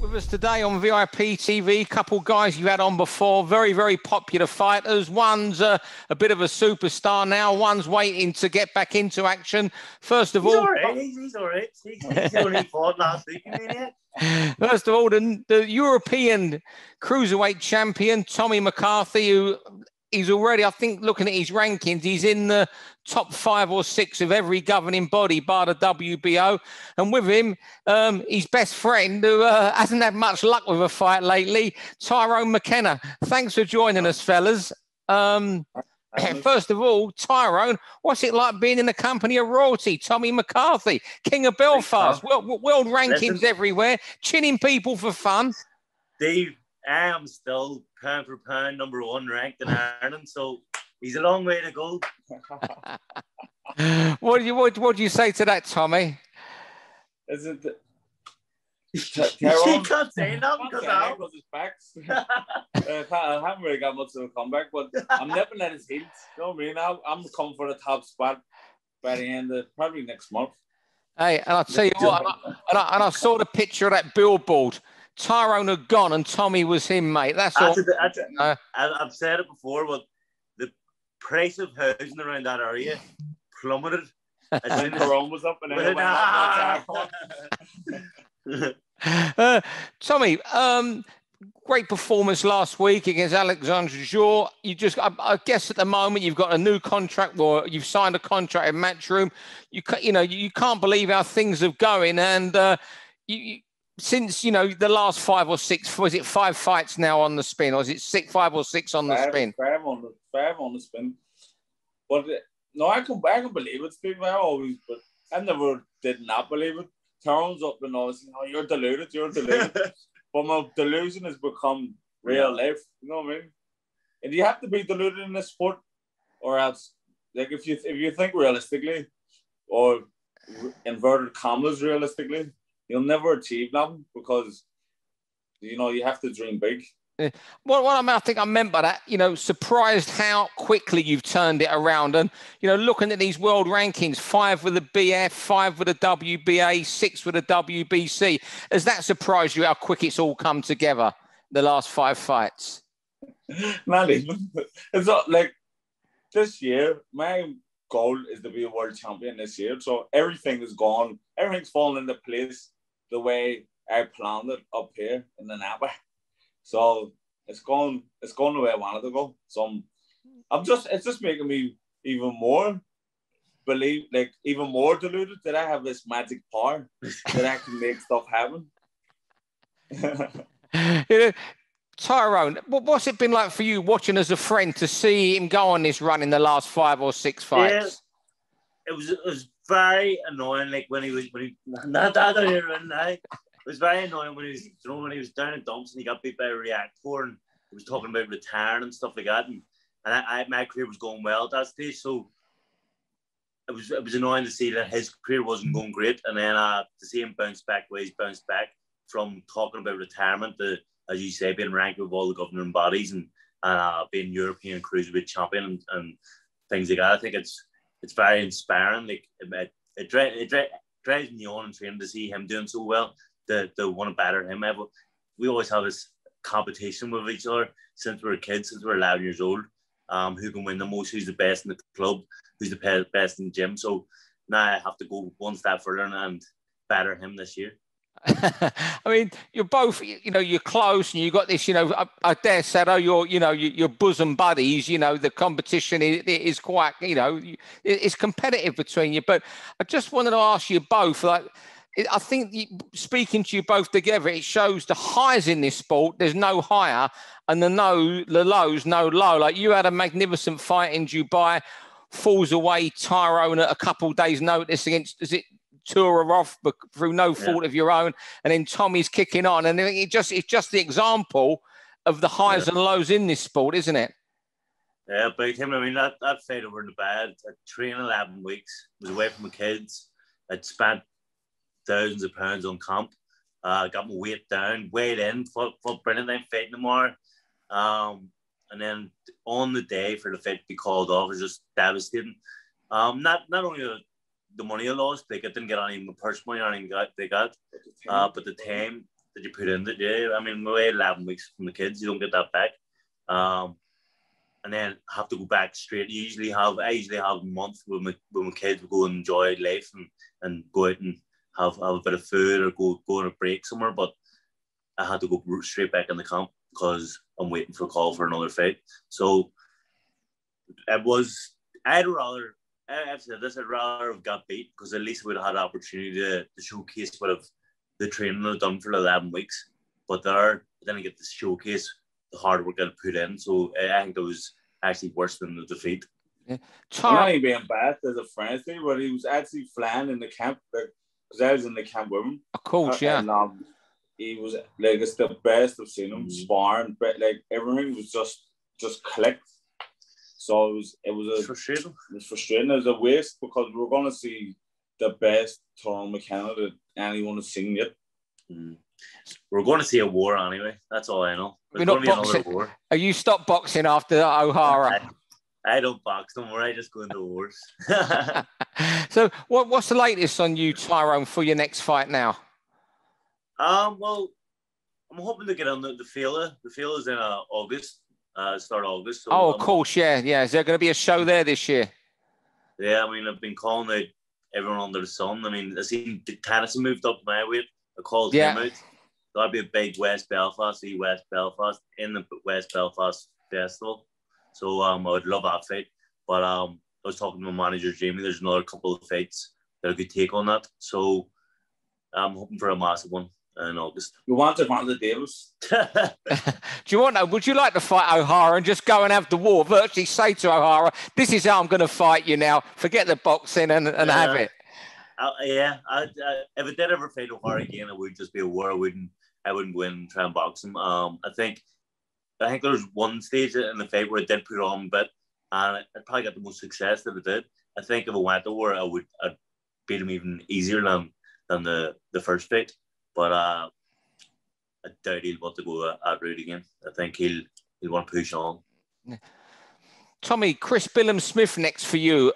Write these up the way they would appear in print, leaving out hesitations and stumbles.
With us today on VIP TV, couple guys you had on before, very, very popular fighters. One's a bit of a superstar now, one's waiting to get back into action. First of all... He's all right. He's only fought last week, First of all, the European cruiserweight champion, Tommy McCarthy, who he's already, I think, looking at his rankings, he's in the top 5 or 6 of every governing body bar the WBO. And with him, his best friend, who hasn't had much luck with a fight lately, Tyrone McKenna. Thanks for joining us, fellas. First of all, Tyrone, what's it like being in the company of royalty? Tommy McCarthy, King of Belfast, world rankings everywhere, chinning people for fun. Dave, I am still pound for pound #1 ranked in Ireland, so he's a long way to go. What do you say to that, Tommy? Is it? She can't say nothing because his backs. I haven't really got much of a comeback, but I'm nipping at his heels. You know what I mean? I'm coming for the top spot by the end of probably next month. Hey, and I'll tell you what, and I saw the picture of that billboard. Tyrone had gone and Tommy was him, mate. That's all. I've said it before, but the price of housing around that area plummeted. As soon as Tyrone was up and Tommy, great performance last week against Alexandre Jour. You just, I guess, at the moment you've got a new contract, or you've signed a contract in Matchroom. You can't believe how things are going, and since the last 5 or 6, was it 5 fights now on the spin, or is it 5 or 6 on the spin? 5 on the spin. But no, I can believe it, Steve. But I never did not believe it. Tyrone's up and all, you're deluded. But my delusion has become real life. You know what I mean? And you have to be deluded in this sport, or else, like, if you think realistically, or inverted commas realistically, you'll never achieve nothing, because you have to dream big. Well, I think I meant by that, surprised how quickly you've turned it around. And, looking at these world rankings, 5 with the BF, 5 with the WBA, 6 with the WBC. Has that surprised you how quick it's all come together, the last 5 fights? Not even. It's not like this year, my goal is to be a world champion this year. So everything is gone. Everything's fallen into place the way I planned it up here in the Napa. So it's gone the way I wanted to go. So it's just making me even more even more deluded that I have this magic power that I can make stuff happen. Tyrone, what's it been like for you watching as a friend to see him go on this run in the last 5 or 6 fights? Yeah, it was very annoying. Like when he it was very annoying when he was down in dumps and he got beat by a reactor, and he was talking about retiring and stuff like that. And my career was going well at that stage, so it was annoying to see that his career wasn't going great. And then to see him bounce back where he's bounced back from talking about retirement to, as you say, being ranked with all the governing bodies and being European cruiserweight champion and things like that. I think it's very inspiring. Like it drives me on in training to see him doing so well. To want to batter him. We always have this competition with each other since we were kids, since we were 11 years old. Who can win the most? Who's the best in the club? Who's the best in the gym? So now I have to go one step further and batter him this year. I mean, you're both, you're close, and you got this, I dare say, your bosom buddies. The competition is quite, it's competitive between you. But I just wanted to ask you both, I think speaking to you both together, it shows the highs in this sport. There's no higher, and the lows, no low. Like, you had a magnificent fight in Dubai, falls away, Tyrone, at a couple of days' notice against, is it Turarov, but through no fault of your own, and then Tommy's kicking on, and it's just the example of the highs and lows in this sport, isn't it? Yeah, but him, I mean, that fight over in Dubai, I trained 11 weeks, was away from my kids, I'd spent thousands of pounds on camp, got my weight down, weighed in, fought brilliant, then fighting tomorrow. And then on the day for the fight to be called off was just devastating. Not only the money I lost, like I didn't get any purse money or anything they got. But the time that you put into it, yeah, I mean, we wait 11 weeks from the kids, you don't get that back. And then have to go back straight. I usually have a month with my kids, we go and enjoy life and go out and have a bit of food or go on a break somewhere. But I had to go straight back in the camp because I'm waiting for a call for another fight. So I'd rather have got beat because at least we'd have had the opportunity to showcase the training I've done for 11 weeks. But I didn't get to showcase the hard work I put in. So I think it was actually worse than the defeat. Yeah. I'm not even being bad as a friend thing, but he was actually flying in the camp because I was in the camp with him. Of course, yeah. And he was like, it's the best I've seen him sparring, but like everything was just clicked. So it was frustrating. It was frustrating. It was a waste because we were going to see the best Tyrone McKenna that anyone has seen yet. We're going to see a war anyway. That's all I know. There's going to be another war. Are you stopped boxing after O'Hara? I don't box no more. I just go into wars. So what's the latest on you, Tyrone, for your next fight now? Well, I'm hoping to get on the Fela. The Fela is in August, start August. So of course, yeah. Is there going to be a show there this year? Yeah, I mean, I've been calling out everyone under the sun. I mean, I seen Tennessee moved up my weight. I called him out. That'd be a big West Belfast in the West Belfast Festival. So I would love that fight. But I was talking to my manager, Jamie. There's another couple of fights that I could take on that. So I'm hoping for a massive one in August. You want to Davis? Do you want to? Would you like to fight O'Hara and just go and have the war? Virtually say to O'Hara, "This is how I'm going to fight you now. Forget the boxing and have it." If I did ever fight O'Hara again, it would just be a war. I wouldn't go in and try and box him. I think there was one stage in the fight where I did put on a bit, and I probably got the most success that I did. I think if I went to war, I'd beat him even easier than the first fight. But I doubt he'll want to go that route again. I think he'll want to push on. Tommy, Chris Billum-Smith next for you.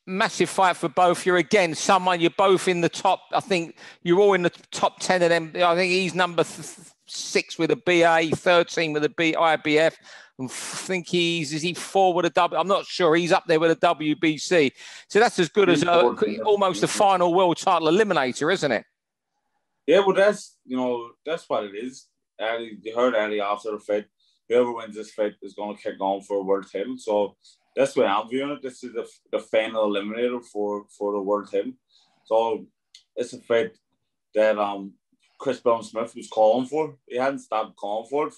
Massive fight for both. You're both in the top. I think you're all in the top 10 of them. I think he's number 6 with a BA, 13 with a IBF. I think is he 4 with a W? I'm not sure. He's up there with a WBC. So that's as good as almost a final world title eliminator, isn't it? Yeah, well, that's what it is. You heard Eddie after the fight. Whoever wins this fight is going to kick on for a world title. So that's the way I'm viewing it. This is the final eliminator for the world title. So it's a fight that Chris Billum-Smith was calling for. He hadn't stopped calling for it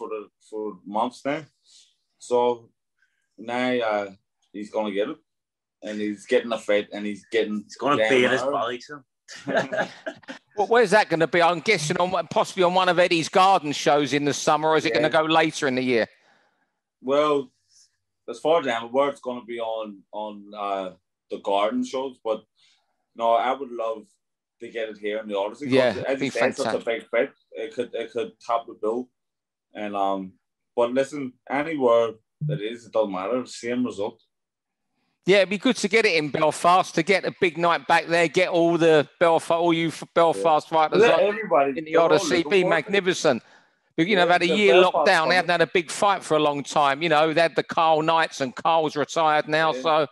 for months now. So now he's going to get it, and he's getting a fight, and he's going to beat his body. Well, where's that going to be? I'm guessing possibly on one of Eddie's garden shows in the summer, or is it going to go later in the year? Well, as far as I'm aware, it's going to be on the garden shows, but no, I would love to get it here in the Odyssey. Yeah, as you said, it's such a big fight. It could top the bill, and but listen, anywhere that is, it doesn't matter. Same result. Yeah, it'd be good to get it in Belfast, to get a big night back there, get all you Belfast fighters in the Odyssey. It'd be magnificent. But, they've had a year locked down. They haven't had a big fight for a long time. They had the Carl Knights, and Carl's retired now. So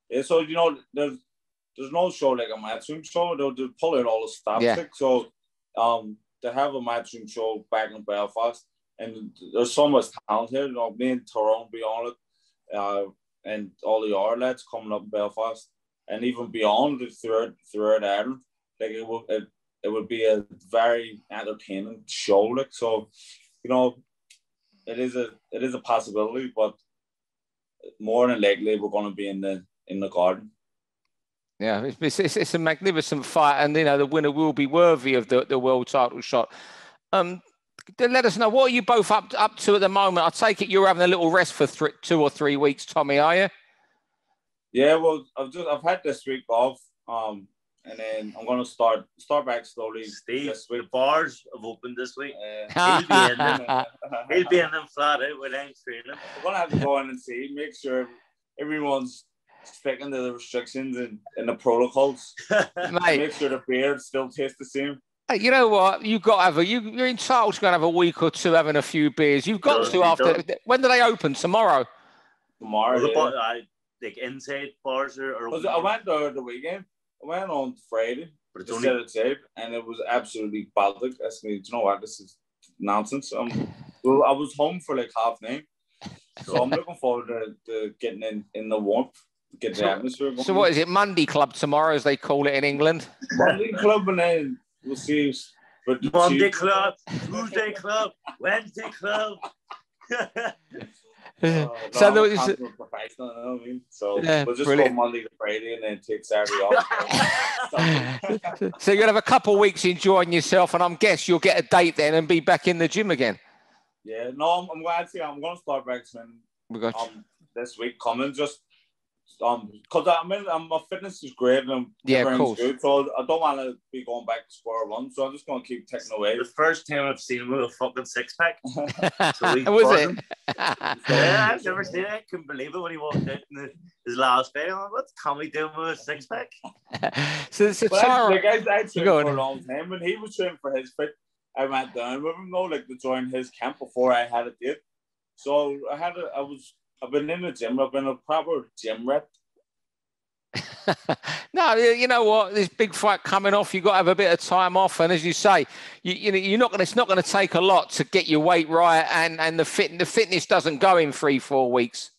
there's no show like a matchroom show. They'll pull out all the slapstick. So to have a matchroom show back in Belfast, and there's so much talent here. Me and Tyrone be on it. And all the other lads coming up in Belfast, and even beyond throughout Ireland, like it would be a very entertaining show. Like, so, it is a possibility, but more than likely we're going to be in the garden. Yeah, it's a magnificent fight, and the winner will be worthy of the world title shot. Let us know, what are you both up to at the moment? I take it you're having a little rest for 2 or 3 weeks, Tommy, are you? Yeah, well, I've had this week off, and then I'm going to start back slowly. Steve, this week. The bars have opened this week. He'll be in them flat out with I'm training. We're going to have to go in and see, make sure everyone's sticking to the restrictions and the protocols. Mate, make sure the beer still tastes the same. Hey, you know what? You've got to have you're entitled to go and have a week or two having a few beers. You've got to after. When do they open? Tomorrow. Tomorrow. Like inside bars or I went there the weekend. I went on Friday. But it's only outside, and it was absolutely Baltic. I said, you know what? This is nonsense. Well, I was home for like 9:30, so I'm looking forward to getting in the warmth, get the atmosphere going. So what is it? Monday Club tomorrow, as they call it in England. Monday Club, and then we'll see. But Monday Club, Tuesday Club, Wednesday Club. So there was professional, you know what I mean? So we'll just go Monday to Friday and then take Saturday off. So you're gonna have a couple of weeks enjoying yourself, and I'm guess you'll get a date then and be back in the gym again. Yeah, no, I'm glad to. I'm gonna start back soon. This week coming, just because my fitness is great and everything's good, so I don't want to be going back to square one. So I'm just gonna keep taking away. The first time I've seen him with a fucking 6-pack. Was it? Yeah, I've never seen it. I couldn't believe it when he walked out in his last fight. I'm like, what's Tommy doing with a 6-pack? so Tyrone, I trained for a long time. When he was training for his fight, I went down with him though, like to join his camp before I had a date. So I've been in the gym. I've been a proper gym rat. No, you know what? This big fight coming off. You've got to have a bit of time off, and as you say, you're not going. It's not going to take a lot to get your weight right, and the fitness doesn't go in 3-4 weeks.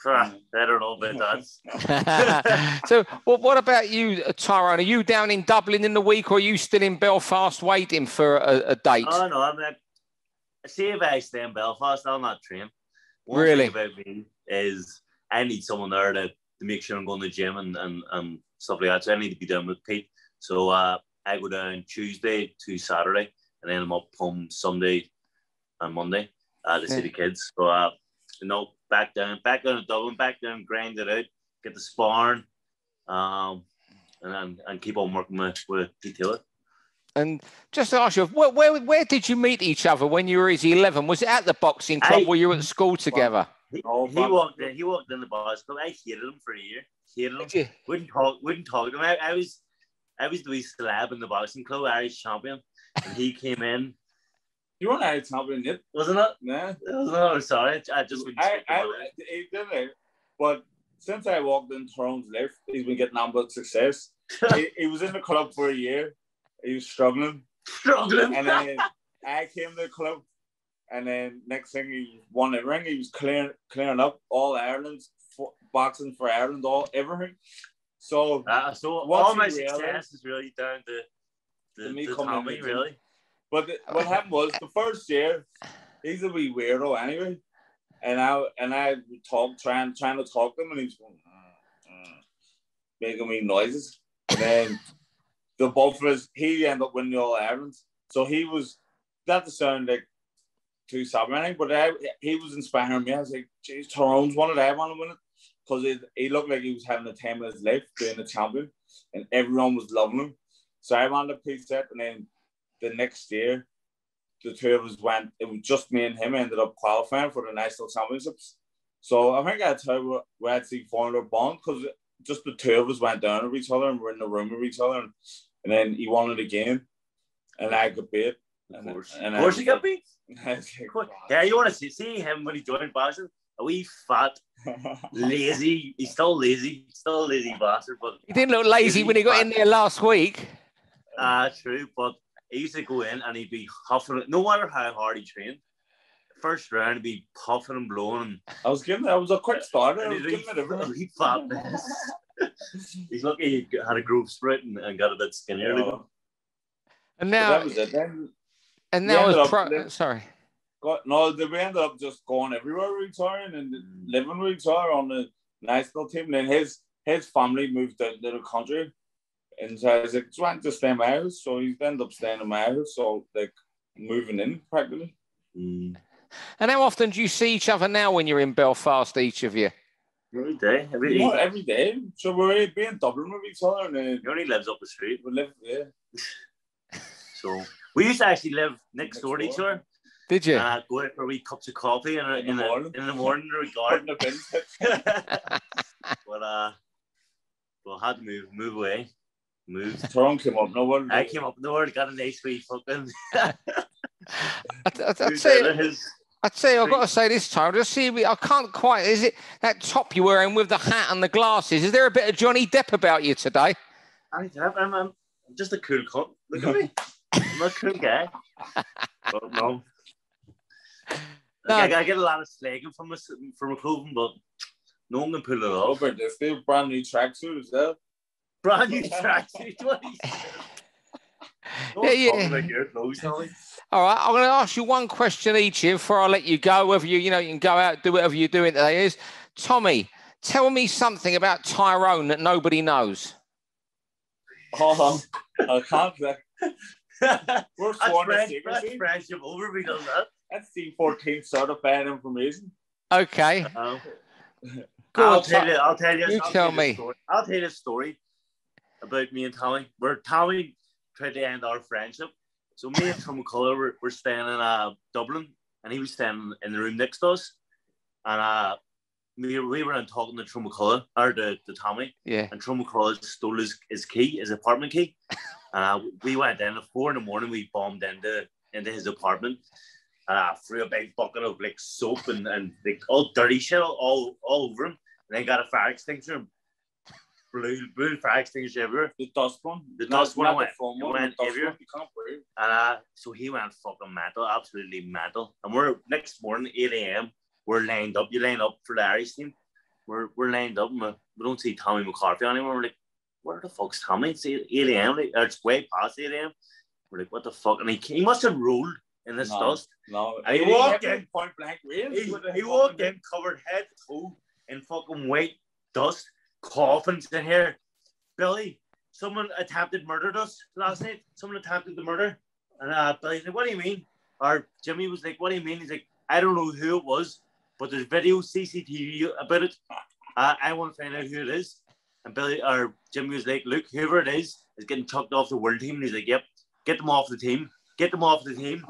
I don't know about that. So, what about you, Tyrone? Are you down in Dublin in the week, or are you still in Belfast waiting for a date? Oh no, see if I stay in Belfast, I'll not train. One really? thing about me is I need someone there to make sure I'm going to the gym and stuff like that. So I need to be down with Pete. So I go down Tuesday to Saturday, and then I'm up home Sunday and Monday to see the kids. So back down to Dublin, back down, grind it out, get the sparring, and keep on working with Pete Taylor. And just to ask you, where did you meet each other when you were 11? Was it at the boxing club where you were at school together? He walked in the boxing club. I hated him for a year. Hated him. Wouldn't talk to him. I was the wee celeb in the boxing club, Irish champion, and he came in. You weren't Irish champion yet, wasn't it? No. No, sorry. I just wouldn't. He didn't. But since I walked in Tyrone's life, he's been getting on with success. he was in the club for a year. He was struggling. And then I came to the club, and then next thing he won a ring. He was clearing up all Ireland's boxing for Ireland, everything. So all my success is really down to me Tommy, really. But what happened was the first year, he's a wee weirdo anyway, and I would trying to talk to him, and he was going making me noises, and then. The both of us, he ended up winning the All Ireland. So he was, that to sound like too sad or anything, but he was inspiring me. I was like, geez, Tyrone's won it, I want to win it. Because he looked like he was having the time of his life being a champion, and everyone was loving him. So I wanted to piece that, and then the next year, the two of us went, it was just me and him, ended up qualifying for the national championships. So I think that's how we actually formed our bond, because just the two of us went down with each other and were in the room with each other. And then he won it again, and I got beat. Of course he got beat. Yeah, you want to see him when he joined boxing? A wee fat, lazy. He's still lazy bastard. But he didn't look lazy when he got in there last week. True. But he used to go in and he'd be huffing it. No matter how hard he trained, first round he'd be puffing and blowing. I was a quick starter. He's a wee fat mess. He's lucky he had a growth spurt and got a bit skinnier. Yeah. And now that was it. Then and now was sorry. We ended up just going everywhere with each other and living with each other on the national team. And then his family moved out to the country, and so I was like, "Do you want to stay in my house?" So he ended up staying in my house, so like moving in practically. And how often do you see each other now when you're in Belfast, each of you? Every day. Every day. So we're being Dublin with each other. And he only lives up the street. We live, yeah. So we used to actually live next door to each other. Did you? Go out for a wee cups of coffee in the morning or Putting a bin. But we'll have to move away. Move. Tyrone came up nowhere. I came up nowhere, got a nice wee fucking. I'd say I've got to say this time. Just see, I can't quite. Is it that top you're wearing with the hat and the glasses? Is there a bit of Johnny Depp about you today? I'm just a cool cunt. Look at me. I'm a cool guy. But no. I get a lot of slagging from my clothing, but no one can pull it off. But there's still brand new tracksuit as well. Brand new tracksuit. All right, I'm going to ask you one question each here before I let you go. Whether you can go out, do whatever you're doing today is. Tommy, tell me something about Tyrone that nobody knows. Oh, I can't say. We're sworn to secrecy. That's friendship over. We done that. That's C14 certified information. Okay. I'll tell you. You tell me. I'll tell you a story about me and Tommy. Where Tommy tried to end our friendship. So me and Tom McCullough were staying in Dublin, and he was staying in the room next to us. And we were in talking to Tyrone McCullough, or to Tommy. Yeah. And Tyrone McCullough stole his key, his apartment key. And we went in at 4 a.m. We bombed into his apartment. And threw a big bucket of like soap and like all dirty shit all over him. And then got a fire extinguisher. Blue fire extinguisher everywhere. The dust one. The dust one went everywhere. You can't breathe. And so he went fucking mental, absolutely mental. And we're next morning, 8 a.m. We're lined up. You line up for the Irish team. We're lined up, and we don't see Tommy McCarthy anymore. We're like, where the fuck's Tommy? It's 8 a.m. It's way past 8 a.m. We're like, what the fuck? And he must have rolled in this dust. No, and he walked in point blank range. He walked in covered head to toe in fucking white dust, coughing in here. Billy, someone attempted murdered us last night. Someone attempted the murder. And Billy's like, what do you mean? Or Jimmy was like, what do you mean? He's like, I don't know who it was, but there's video CCTV about it. I want to find out who it is. And Jimmy was like, look, whoever it is getting chucked off the world team. And he's like, yep, get them off the team. Get them off the team.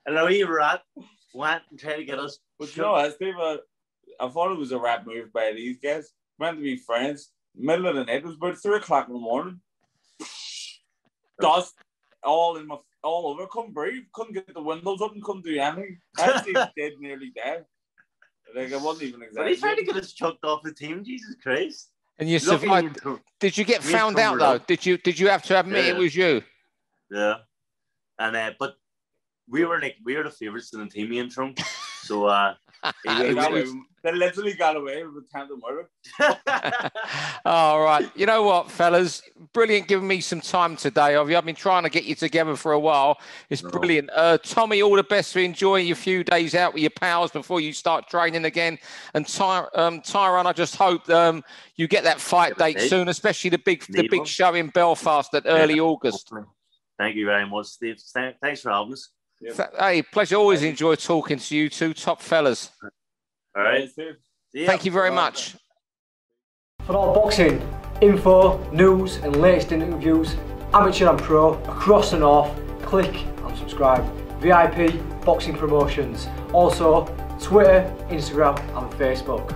And now he rat went and tried to get us. But you know, Steve, I thought it was a rap move by these guys. Meant to be friends. Middle of the night. It was about 3 o'clock in the morning. Dust all over. Couldn't breathe. Couldn't get the windows up and couldn't do anything. Actually, dead nearly dead. Like, it wasn't even exactly. But he tried to get us chucked off the team. Jesus Christ. And you survived. Did you get found out though? Did you have to admit it was you? Yeah. And but we were the favourites in the team, me and Trump. So they literally got away with attempted murder. All right. You know what, fellas? Brilliant giving me some time today. I've been trying to get you together for a while. It's brilliant. Tommy, all the best for enjoying your few days out with your pals before you start training again. And Tyrone, I just hope you get that fight date soon, especially the big show in Belfast at early August. Thank you very much, Steve. Thanks for having us. Yep. Hey, pleasure. Always enjoy talking to you two top fellas. All right. Thank you very much. For all boxing info, news and latest interviews, amateur and pro, across the north, click and subscribe. VIP Boxing Promotions. Also Twitter, Instagram and Facebook.